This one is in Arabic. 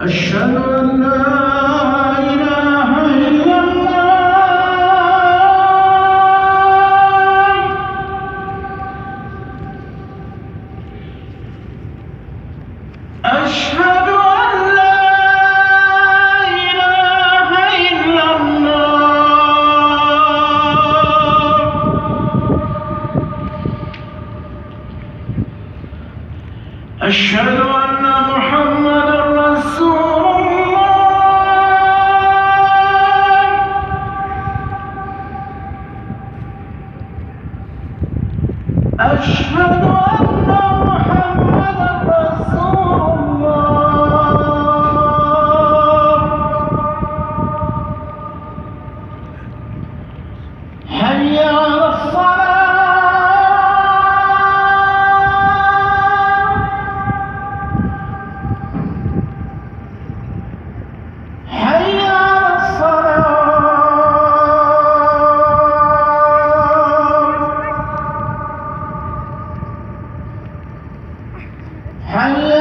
أشهد أن لا إله إلا الله. أشهد أن لا إله إلا الله. أشهد أن محمدا رسول الله. أشهد أن محمدا رسول الله. حي على الصلاة. حي على الصلاة. حي